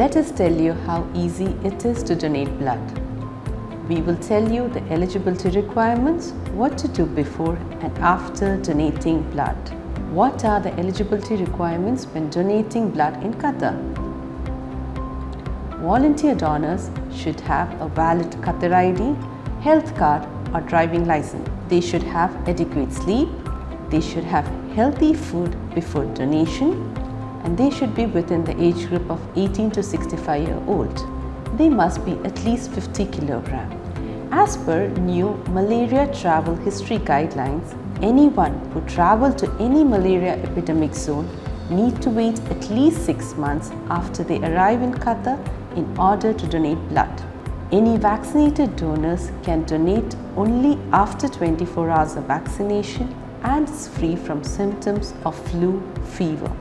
Let us tell you how easy it is to donate blood. We will tell you the eligibility requirements, what to do before and after donating blood. What are the eligibility requirements when donating blood in Qatar? Volunteer donors should have a valid Qatar ID, health card or driving license. They should have adequate sleep, they should have healthy food before donation, and they should be within the age group of 18 to 65-year-old. They must be at least 50 kg. As per new malaria travel history guidelines, anyone who travelled to any malaria epidemic zone need to wait at least 6 months after they arrive in Qatar in order to donate blood. Any vaccinated donors can donate only after 24 hours of vaccination and is free from symptoms of flu fever.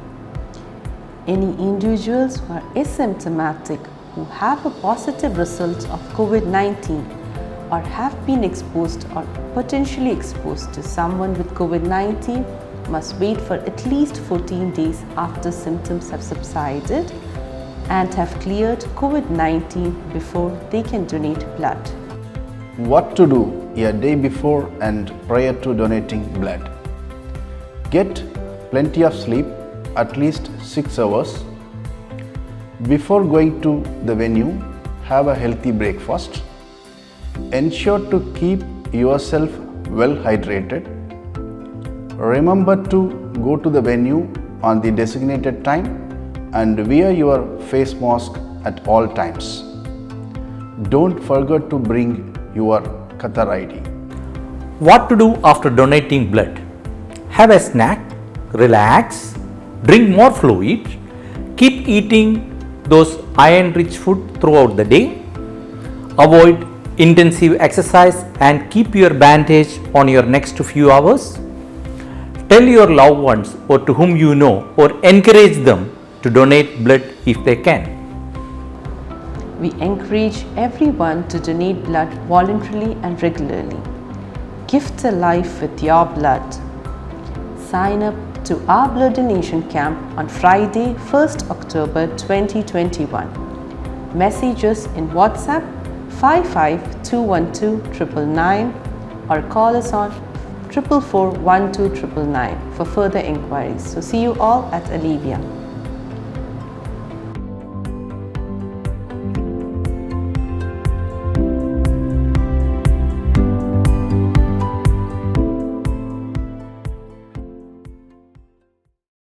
Any individuals who are asymptomatic who have a positive result of COVID-19 or have been exposed or potentially exposed to someone with COVID-19 must wait for at least 14 days after symptoms have subsided and have cleared COVID-19 before they can donate blood. What to do a day before and prior to donating blood? Get plenty of sleep, at least 6 hours. Before going to the venue, have a healthy breakfast. Ensure to keep yourself well hydrated. Remember to go to the venue on the designated time and wear your face mask at all times. Don't forget to bring your Qatar ID. What to do after donating blood? Have a snack, relax, drink more fluid, keep eating those iron-rich food throughout the day, avoid intensive exercise and keep your bandage on your next few hours. Tell your loved ones or to whom you know or encourage them to donate blood if they can. We encourage everyone to donate blood voluntarily and regularly. Gift a life with your blood. Sign up to our blood donation camp on Friday, 1st October 2021. Message us in WhatsApp 55212 or call us on 444 12 999 for further inquiries. So see you all at Allevia.